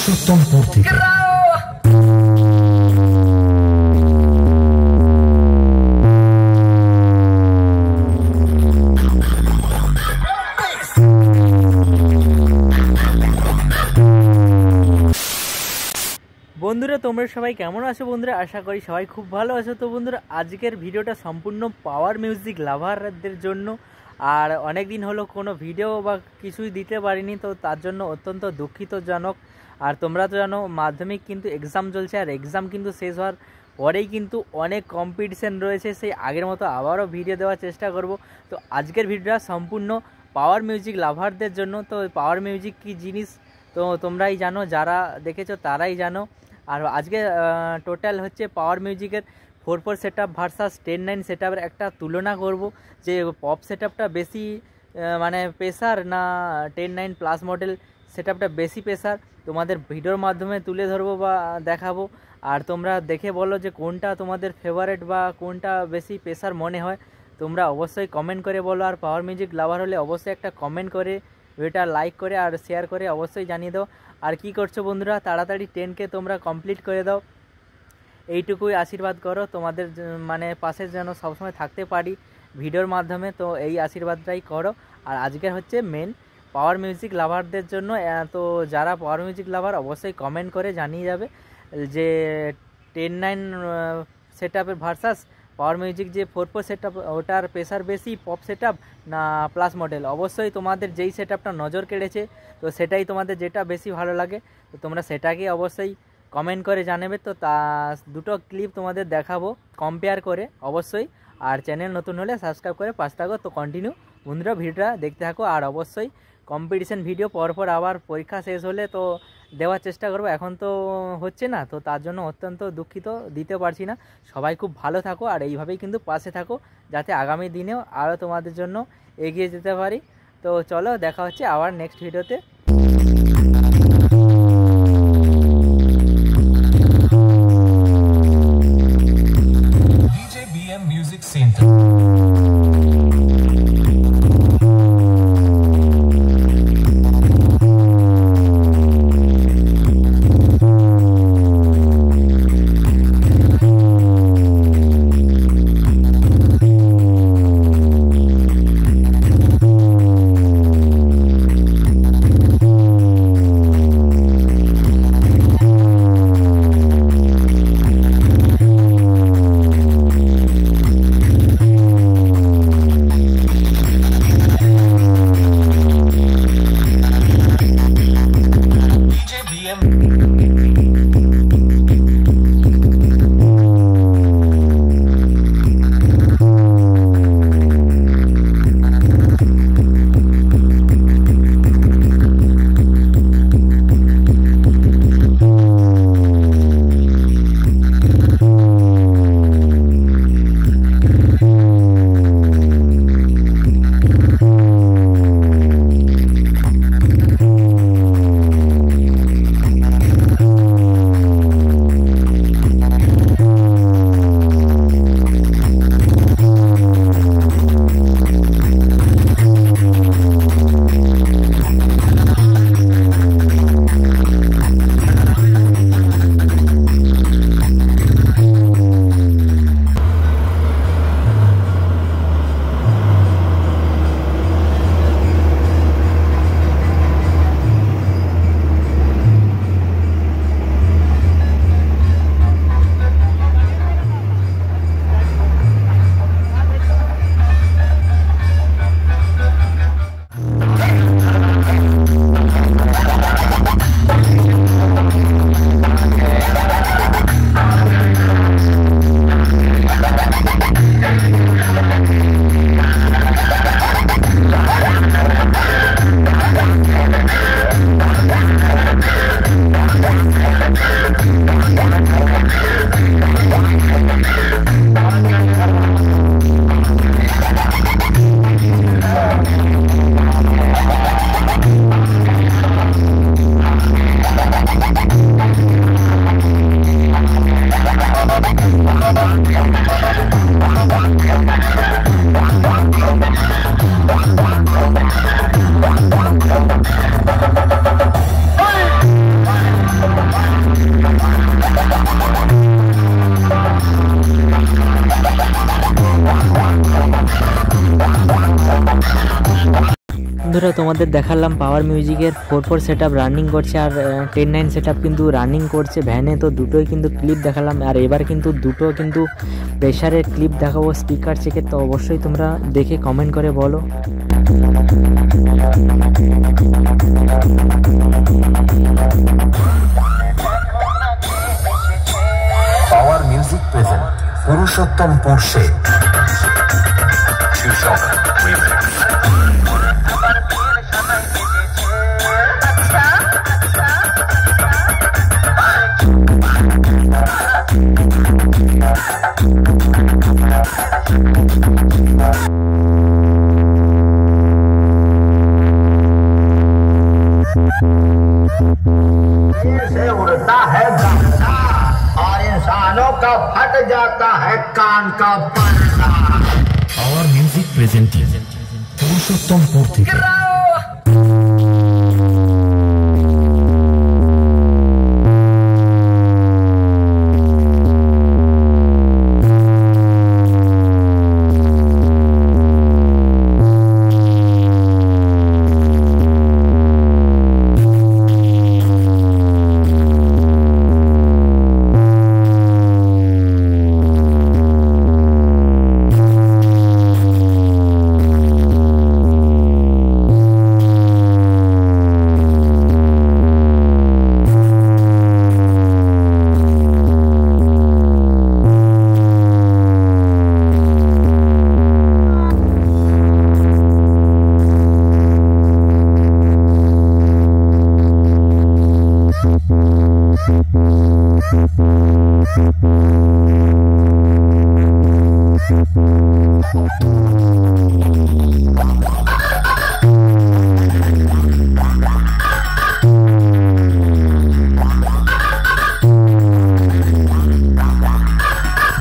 পুরুষোত্তমপুর থেকে। বন্ধুরা তোমরা সবাই কেমন আছো বন্ধুরা? আশা করি সবাই খুব ভালো আছো। তো বন্ধুরা আজকের ভিডিওটা সম্পূর্ণ পাওয়ার মিউজিক লাভারদের জন্য। আর অনেক দিন হলো কোনো ভিডিও বা কিছুই দিতে পারিনি, তো তার জন্য অত্যন্ত দুঃখিতজনক। আর তোমরা তো জানো মাধ্যমিক কিন্তু এক্সাম চলছে, আর এক্সাম কিন্তু শেষ হওয়ার পরেই কিন্তু অনেক কম্পিটিশান রয়েছে। সেই আগের মতো আবারও ভিডিও দেওয়ার চেষ্টা করব। তো আজকের ভিডিওটা সম্পূর্ণ পাওয়ার মিউজিক লাভারদের জন্য। তো পাওয়ার মিউজিক কী জিনিস তো তোমরাই জানো, যারা দেখেছো তারাই জানো। আর আজকে টোটাল হচ্ছে পাওয়ার মিউজিকের 4/4 সেট আপ ভার্সাস 10/9 সেট আপের একটা তুলনা করব, যে পপ সেট আপটা বেশি মানে পেসার না 10/9 প্লাস মডেল সেট আপটা বেশি পেসার, তোমাদের ভিডিওর মাধ্যমে তুলে ধরবো বা দেখাবো। আর তোমরা দেখে বলো যে কোনটা তোমাদের ফেভারেট বা কোনটা বেশি পেসার মনে হয়, তোমরা অবশ্যই কমেন্ট করে বলো। আর পাওয়ার মিউজিক লাভার হলে অবশ্যই একটা কমেন্ট করে ভিডিওটা লাইক করে আর শেয়ার করে অবশ্যই জানিয়ে দাও। আর কি করছো বন্ধুরা, তাড়াতাড়ি 10K তোমরা কমপ্লিট করে দাও, এইটুকুই আশীর্বাদ করো। তোমাদের মানে পাশে যেন সবসময় থাকতে পারি ভিডিওর মাধ্যমে, তো এই আশীর্বাদটাই করো। আর আজকের হচ্ছে মেন পাওয়ার মিউজিক লাভারদের জন্য। তো যারা পাওয়ার মিউজিক লাভার অবশ্যই কমেন্ট করে জানিয়ে যাবে যে 10/9 সেট আপের ভার্সাস পাওয়ার মিউজিক যে 4/4 সেট আপ, ওটার প্রেসার বেশি পপ সেট আপ না প্লাস মডেল। অবশ্যই তোমাদের যেই সেট আপটা নজর কেড়েছে তো সেটাই তোমাদের যেটা বেশি ভালো লাগে, তো তোমরা সেটাকে অবশ্যই কমেন্ট করে জানাবে। তো তা দুটো ক্লিপ তোমাদের দেখাবো কম্পেয়ার করে অবশ্যই। আর চ্যানেল নতুন হলে সাবস্ক্রাইব করে পাশে থাকো। তো কন্টিনিউ বন্ধুরা ভিডিওটা দেখতে থাকো। আর অবশ্যই কম্পিটিশান ভিডিও পরপর আবার পরীক্ষা শেষ হলে তো দেওয়ার চেষ্টা করবো, এখন তো হচ্ছে না, তো তার জন্য অত্যন্ত দুঃখিত দিতে পারছি না। সবাই খুব ভালো থাকো আর এইভাবেই কিন্তু পাশে থাকো, যাতে আগামী দিনেও আরও তোমাদের জন্য এগিয়ে যেতে পারি। তো চলো দেখা হচ্ছে আবার নেক্সট ভিডিওতে। DJBM Music Center। বন্ধুরা তোমাদের দেখালাম পাওয়ার মিউজিকের 4/4 সেটআপ রানিং করছে আর 10/9 সেটআপ কিন্তু রানিং করছে ভ্যানে। তো দুটোই কিন্তু ক্লিপ দেখালাম আর এবার কিন্তু দুটো কিন্তু প্রেসারের ক্লিপ দেখাবো স্পিকার চেকের। তো অবশ্যই তোমরা দেখে কমেন্ট করে বলো। Power music present Purushottam Porsche শীর্ষক রিমিক্স। से उड़ता है गंगा और इंसानों का फट जाता है कान का पर्दा। Power music presenting Purushottam Porsche.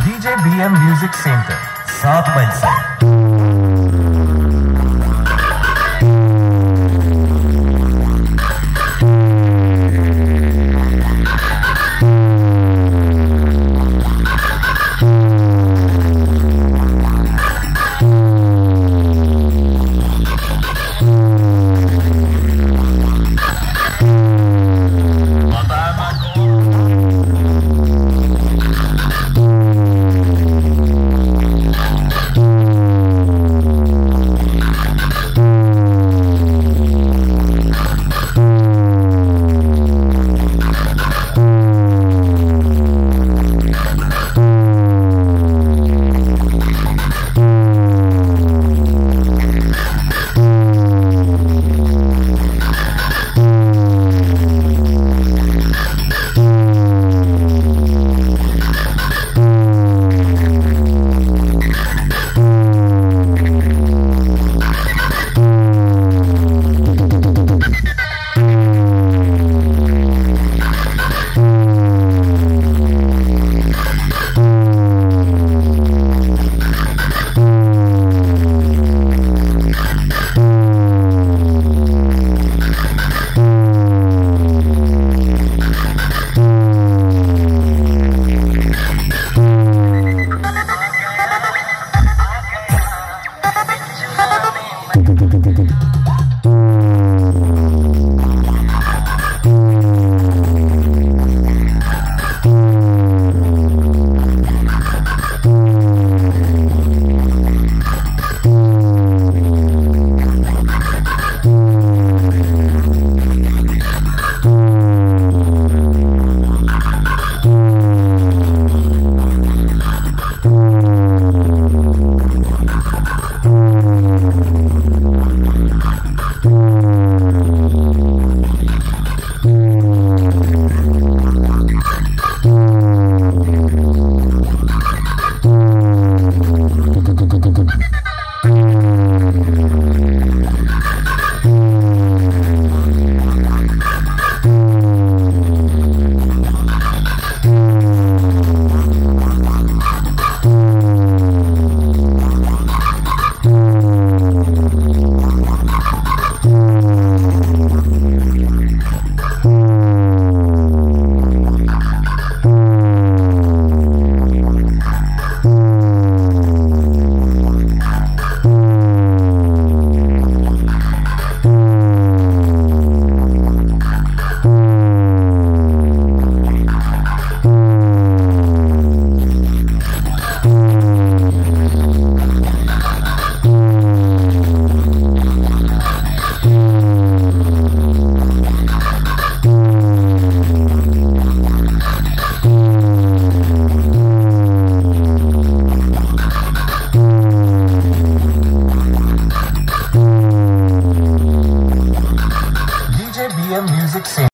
DJ BM Music Center 7 mile से